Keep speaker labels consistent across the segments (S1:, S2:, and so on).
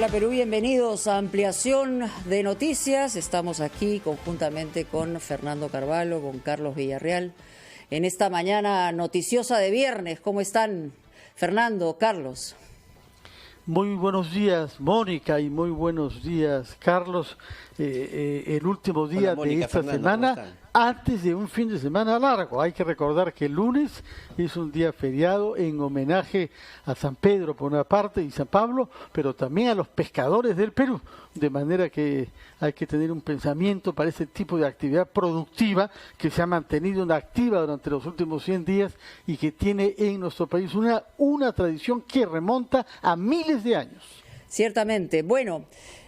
S1: Hola Perú, bienvenidos a Ampliación de Noticias. Estamos aquí conjuntamente con Fernando Carvalho, con Carlos Villarreal, en esta mañana noticiosa de viernes. ¿Cómo están, Fernando, Carlos?
S2: Muy buenos días, Mónica, y muy buenos días, Carlos. El último día de esta semana, antes de un fin de semana largo. Hay que recordar que el lunes es un día feriado en homenaje a San Pedro por una parte y San Pablo, pero también a los pescadores del Perú. De manera que hay que tener un pensamiento para ese tipo de actividad productiva que se ha mantenido activa durante los últimos 100 días y que tiene en nuestro país una tradición que remonta a miles de años.
S1: Ciertamente. Bueno,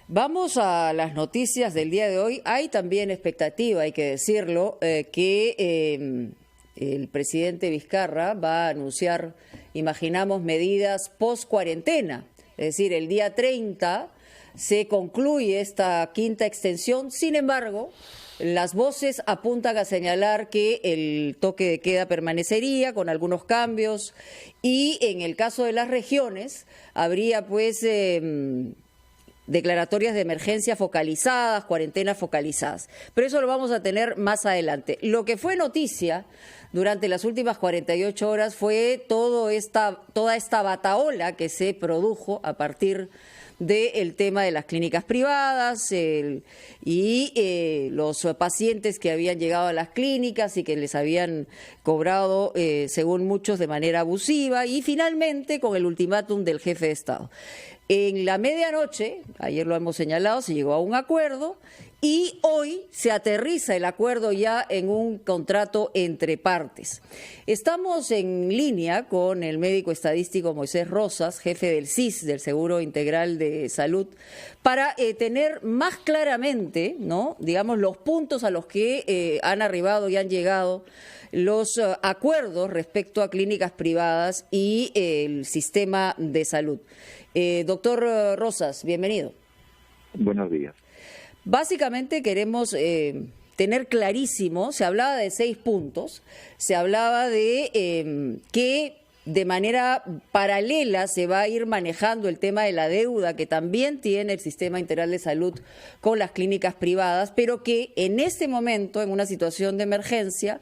S1: vamos a las noticias del día de hoy. Hay también expectativa, hay que decirlo, que el presidente Vizcarra va a anunciar, imaginamos, medidas post-cuarentena. Es decir, el día 30 se concluye esta quinta extensión. Sin embargo, las voces apuntan a señalar que el toque de queda permanecería con algunos cambios y en el caso de las regiones habría pues declaratorias de emergencia focalizadas, cuarentenas focalizadas. Pero eso lo vamos a tener más adelante. Lo que fue noticia durante las últimas 48 horas fue toda esta batahola que se produjo a partir del tema de las clínicas privadas y los pacientes que habían llegado a las clínicas y que les habían cobrado, según muchos, de manera abusiva, y finalmente con el ultimátum del jefe de Estado. En la medianoche, ayer lo hemos señalado, se llegó a un acuerdo y hoy se aterriza el acuerdo ya en un contrato entre partes. Estamos en línea con el médico estadístico Moisés Rosas, jefe del SIS, del Seguro Integral de Salud, para tener más claramente, ¿no?, digamos, los puntos a los que han arribado y han llegado los acuerdos respecto a clínicas privadas y el sistema de salud. Doctor Rosas, bienvenido.
S3: Buenos días.
S1: Básicamente queremos tener clarísimo, se hablaba de 6 puntos, se hablaba de que de manera paralela se va a ir manejando el tema de la deuda que también tiene el Sistema Integral de Salud con las clínicas privadas, pero que en este momento, en una situación de emergencia,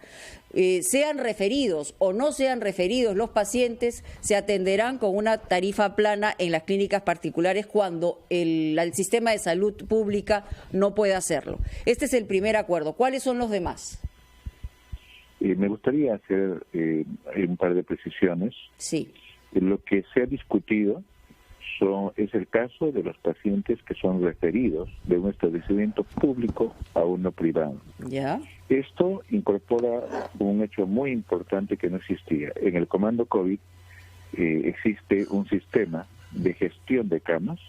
S1: sean referidos o no sean referidos los pacientes, se atenderán con una tarifa plana en las clínicas particulares cuando el sistema de salud pública no puede hacerlo. Este es el primer acuerdo. ¿Cuáles son los demás?
S3: Me gustaría hacer un par de precisiones.
S1: Sí.
S3: Lo que se ha discutido es el caso de los pacientes que son referidos de un establecimiento público a uno privado.
S1: Ya.
S3: Esto incorpora un hecho muy importante que no existía. En el comando COVID existe un sistema de gestión de camas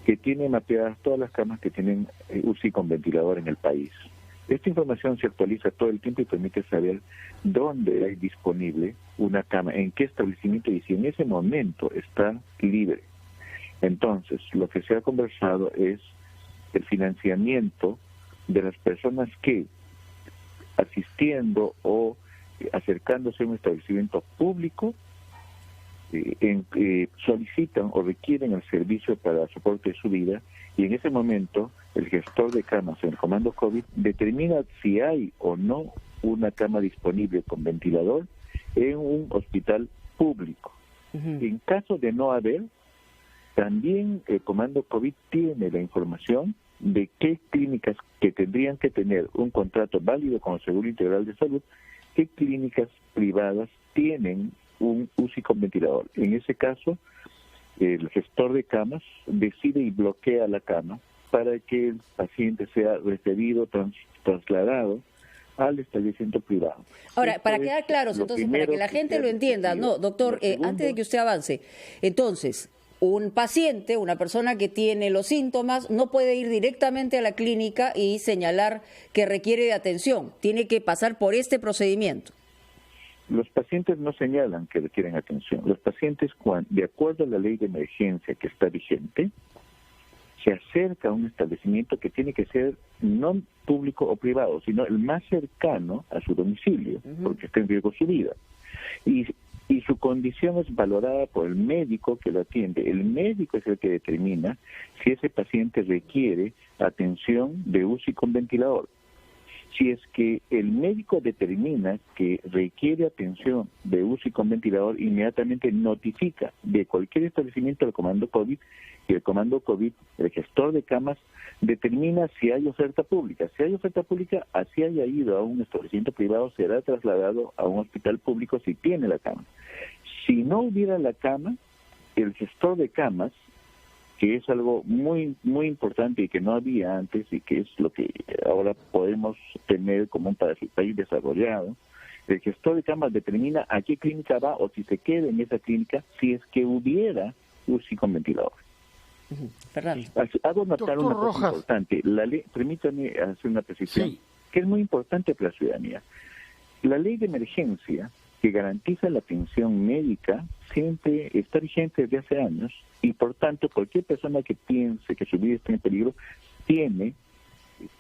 S3: que tiene mapeadas todas las camas que tienen UCI con ventilador en el país. Esta información se actualiza todo el tiempo y permite saber dónde hay disponible una cama, en qué establecimiento y si en ese momento está libre. Entonces, lo que se ha conversado es el financiamiento de las personas que, asistiendo o acercándose a un establecimiento público, solicitan o requieren el servicio para soporte de su vida, y en ese momento el gestor de camas en el comando COVID determina si hay o no una cama disponible con ventilador en un hospital público. Uh-huh. En caso de no haber, también el comando COVID tiene la información de qué clínicas que tendrían que tener un contrato válido con el Seguro Integral de Salud, qué clínicas privadas tienen un UCI con ventilador. En ese caso, el gestor de camas decide y bloquea la cama para que el paciente sea referido, trasladado al establecimiento privado.
S1: Ahora, para quedar claros, entonces, para que la gente lo entienda, no, doctor, antes de que usted avance, entonces, un paciente, una persona que tiene los síntomas, no puede ir directamente a la clínica y señalar que requiere de atención, tiene que pasar por este procedimiento.
S3: Los pacientes no señalan que requieren atención. Los pacientes, de acuerdo a la ley de emergencia que está vigente, se acerca a un establecimiento que tiene que ser no público o privado, sino el más cercano a su domicilio, uh-huh, porque está en riesgo su vida. Y y su condición es valorada por el médico que lo atiende. El médico es el que determina si ese paciente requiere atención de UCI con ventilador. Si es que el médico determina que requiere atención de UCI con ventilador, inmediatamente notifica de cualquier establecimiento al comando COVID, y el comando COVID, el gestor de camas, determina si hay oferta pública. Si hay oferta pública, así haya ido a un establecimiento privado, será trasladado a un hospital público si tiene la cama. Si no hubiera la cama, el gestor de camas, que es algo muy importante y que no había antes y que es lo que ahora podemos tener como un país desarrollado, el gestor de camas determina a qué clínica va o si se queda en esa clínica si es que hubiera UCI con ventilador. Hago notar una cosa importante. La ley, permítame hacer una precisión, que es muy importante para la ciudadanía. La ley de emergencia que garantiza la atención médica siempre está vigente desde hace años y por tanto cualquier persona que piense que su vida está en peligro tiene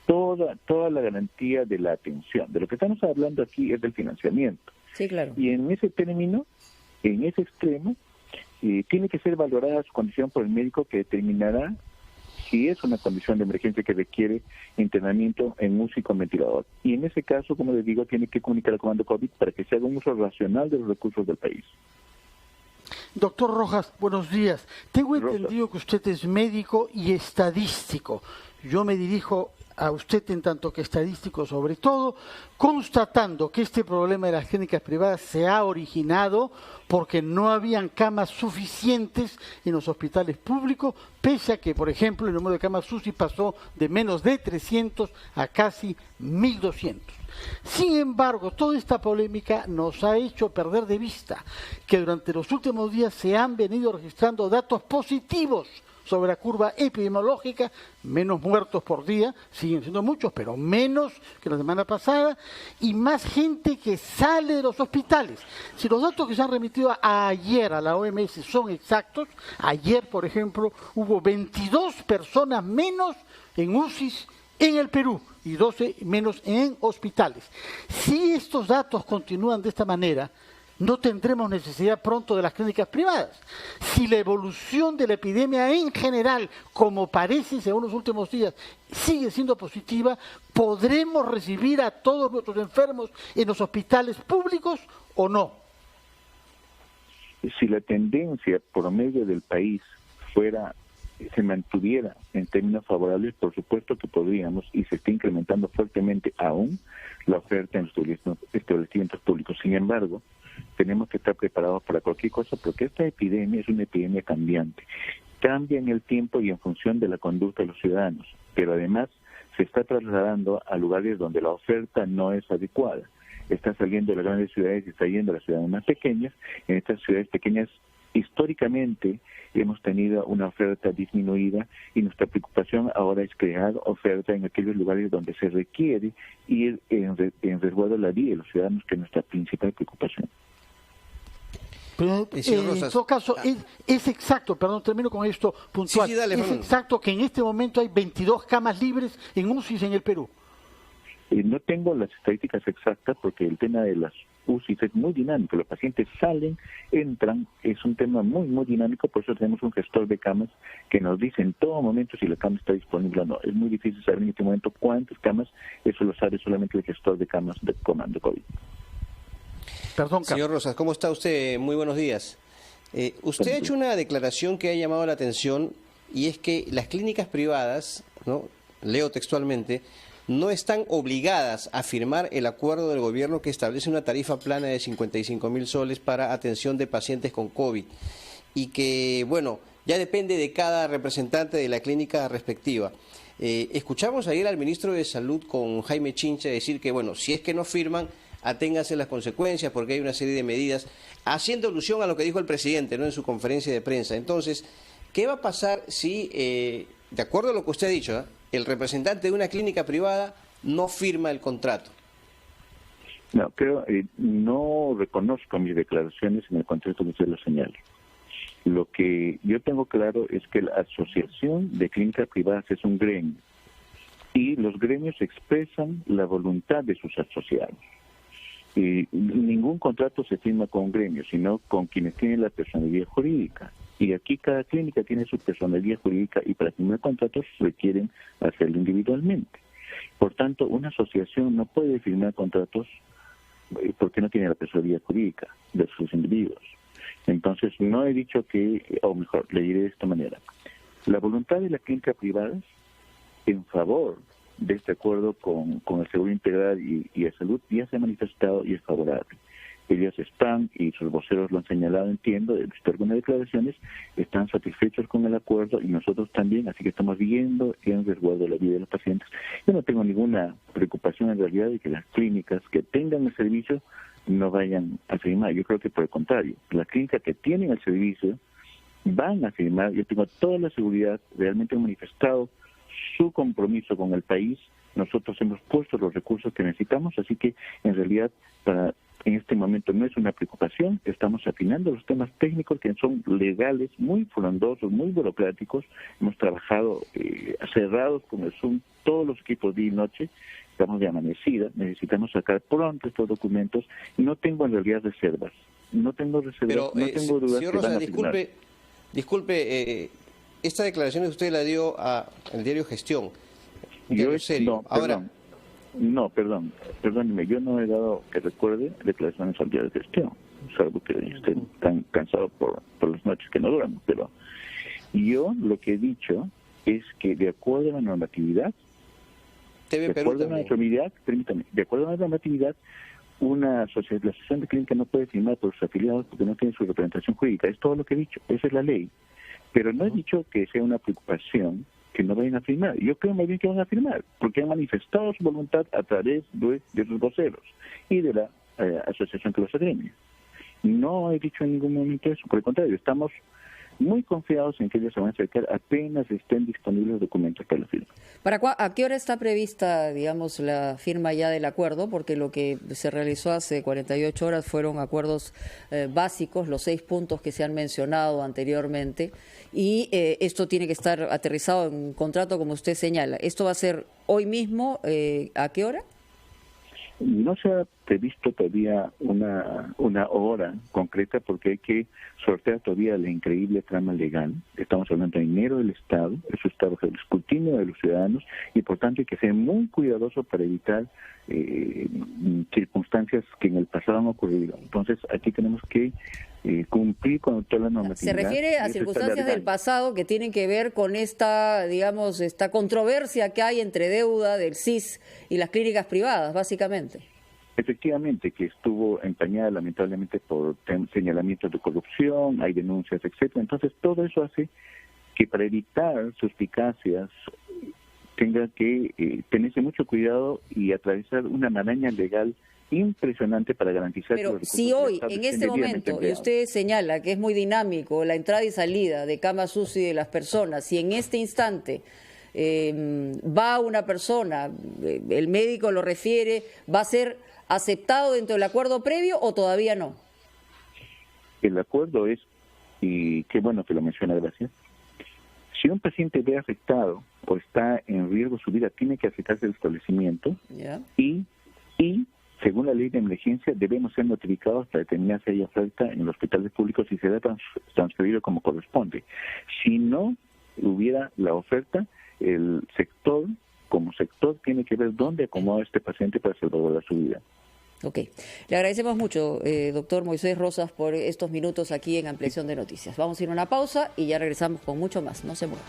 S3: toda la garantía de la atención. De lo que estamos hablando aquí es del financiamiento.
S1: Sí, claro.
S3: Y en ese término, en ese extremo, tiene que ser valorada su condición por el médico que determinará si es una condición de emergencia que requiere internamiento en UCI con ventilador. Y en ese caso, como les digo, tiene que comunicar al comando COVID para que se haga un uso racional de los recursos del país.
S2: Doctor Rojas, buenos días. Tengo entendido que usted es médico y estadístico. Yo me dirijo a usted en tanto que estadístico sobre todo, constatando que este problema de las clínicas privadas se ha originado porque no habían camas suficientes en los hospitales públicos, pese a que, por ejemplo, el número de camas UCI pasó de menos de 300 a casi 1.200. Sin embargo, toda esta polémica nos ha hecho perder de vista que durante los últimos días se han venido registrando datos positivos sobre la curva epidemiológica, menos muertos por día, siguen siendo muchos, pero menos que la semana pasada, y más gente que sale de los hospitales. Si los datos que se han remitido ayer a la OMS son exactos, ayer, por ejemplo, hubo 22 personas menos en UCIs en el Perú y 12 menos en hospitales. Si estos datos continúan de esta manera, no tendremos necesidad pronto de las clínicas privadas. Si la evolución de la epidemia en general, como parece según los últimos días, sigue siendo positiva, ¿podremos recibir a todos nuestros enfermos en los hospitales públicos o no?
S3: Si la tendencia promedio del país se mantuviera en términos favorables, por supuesto que podríamos, y se está incrementando fuertemente aún la oferta en los establecimientos públicos. Sin embargo, tenemos que estar preparados para cualquier cosa, porque esta epidemia es una epidemia cambiante. Cambia en el tiempo y en función de la conducta de los ciudadanos, pero además se está trasladando a lugares donde la oferta no es adecuada. Está saliendo de las grandes ciudades y está yendo a las ciudades más pequeñas. En estas ciudades pequeñas, históricamente, hemos tenido una oferta disminuida y nuestra preocupación ahora es crear oferta en aquellos lugares donde se requiere ir en resguardo de la vida de los ciudadanos, que es nuestra principal preocupación.
S2: Pero, en todo caso, es exacto, perdón, termino con esto puntual, sí, dale, es exacto que en este momento hay 22 camas libres en UCIs en el Perú.
S3: No tengo las estadísticas exactas porque el tema de las UCIs es muy dinámico, los pacientes salen, entran, es un tema muy dinámico, por eso tenemos un gestor de camas que nos dice en todo momento si la cama está disponible o no. Es muy difícil saber en este momento cuántas camas, eso lo sabe solamente el gestor de camas del comando COVID.
S4: Perdón, señor Rosas, ¿cómo está usted? Muy buenos días. Usted ha hecho una declaración que ha llamado la atención y es que las clínicas privadas, ¿no?, leo textualmente, no están obligadas a firmar el acuerdo del gobierno que establece una tarifa plana de 55.000 soles para atención de pacientes con COVID y que, bueno, ya depende de cada representante de la clínica respectiva. Escuchamos ayer al ministro de Salud con Jaime Chincha decir que, bueno, si es que no firman, aténganse las consecuencias porque hay una serie de medidas, haciendo alusión a lo que dijo el presidente, ¿no?, en su conferencia de prensa. Entonces, ¿qué va a pasar si, de acuerdo a lo que usted ha dicho, el representante de una clínica privada no firma el contrato?
S3: No, no reconozco mis declaraciones en el contexto que usted lo señala. Lo que yo tengo claro es que la Asociación de Clínicas Privadas es un gremio y los gremios expresan la voluntad de sus asociados. ningún contrato se firma con un gremio, sino con quienes tienen la personalidad jurídica. Y aquí cada clínica tiene su personalidad jurídica y para firmar contratos requieren hacerlo individualmente. Por tanto, una asociación no puede firmar contratos porque no tiene la personalidad jurídica de sus individuos. Entonces, no he dicho que, o mejor, le diré de esta manera. La voluntad de las clínicas privadas en favor de este acuerdo con el Seguro Integral y la Salud ya se ha manifestado y es favorable. Ellos están, y sus voceros lo han señalado, entiendo, he visto algunas declaraciones, están satisfechos con el acuerdo y nosotros también, así que estamos viendo en resguardo de la vida de los pacientes. Yo no tengo ninguna preocupación en realidad de que las clínicas que tengan el servicio no vayan a firmar. Yo creo que por el contrario, las clínicas que tienen el servicio van a firmar. Yo tengo toda la seguridad, realmente han manifestado su compromiso con el país. Nosotros hemos puesto los recursos que necesitamos, así que en realidad en este momento no es una preocupación. Estamos afinando los temas técnicos que son legales, muy frondosos, muy burocráticos. Hemos trabajado cerrados con el Zoom, todos los equipos día y noche. Estamos de amanecida, necesitamos sacar pronto estos documentos y no tengo en realidad reservas. No tengo reservas,
S4: pero,
S3: no tengo dudas.
S4: Señor Rosas, disculpe, esta declaración que usted la dio al diario Gestión.
S3: Yo
S4: serio.
S3: Perdóneme, yo no he dado, que recuerde, declaraciones al diario Gestión, salvo que esté tan cansado por las noches que no duermo, pero yo lo que he dicho es que de acuerdo a la normatividad, de acuerdo a la normatividad, la asociación de clínica no puede firmar por sus afiliados porque no tiene su representación jurídica. Es todo lo que he dicho, esa es la ley. Pero no he dicho que sea una preocupación que no vayan a firmar. Yo creo más bien que van a firmar, porque han manifestado su voluntad a través de sus voceros y de la asociación que los agremia. No he dicho en ningún momento eso, por el contrario, estamos muy confiados en que ellos se van a acercar apenas estén disponibles los documentos para la firma.
S1: ¿A qué hora está prevista, digamos, la firma ya del acuerdo? Porque lo que se realizó hace 48 horas fueron acuerdos básicos, los 6 puntos que se han mencionado anteriormente, y esto tiene que estar aterrizado en un contrato como usted señala. ¿Esto va a ser hoy mismo? ¿A qué hora?
S3: No se ha previsto todavía una hora concreta porque hay que sortear todavía la increíble trama legal. Estamos hablando de dinero del Estado, eso está bajo el escrutinio de los ciudadanos y por tanto hay que ser muy cuidadoso para evitar circunstancias que en el pasado han ocurrido. Entonces aquí tenemos que cumplir con toda la normatividad.
S1: ¿Se refiere a circunstancias del pasado que tienen que ver con esta, digamos, esta controversia que hay entre deuda del SIS y las clínicas privadas, básicamente?
S3: Efectivamente, que estuvo empañada lamentablemente por señalamientos de corrupción, hay denuncias, etcétera. Entonces todo eso hace que para evitar suspicacias tenga que tenerse mucho cuidado y atravesar una maraña legal impresionante para garantizar que los recursos
S1: si hoy, en este momento, y usted señala que es muy dinámico la entrada y salida de camas UCI de las personas, si en este instante va una persona, el médico lo refiere, ¿va a ser aceptado dentro del acuerdo previo o todavía no?
S3: El acuerdo es, y qué bueno que lo menciona, gracias, si un paciente ve afectado o está en riesgo su vida, tiene que acercarse al establecimiento y según la ley de emergencia, debemos ser notificados para determinar si hay oferta en los hospitales públicos y será transferido como corresponde. Si no hubiera la oferta, el sector, como sector, tiene que ver dónde acomoda a este paciente para salvaguardar su vida.
S1: Ok. Le agradecemos mucho, doctor Moisés Rosas, por estos minutos aquí en Ampliación de Noticias. Vamos a ir a una pausa y ya regresamos con mucho más. No se muevan.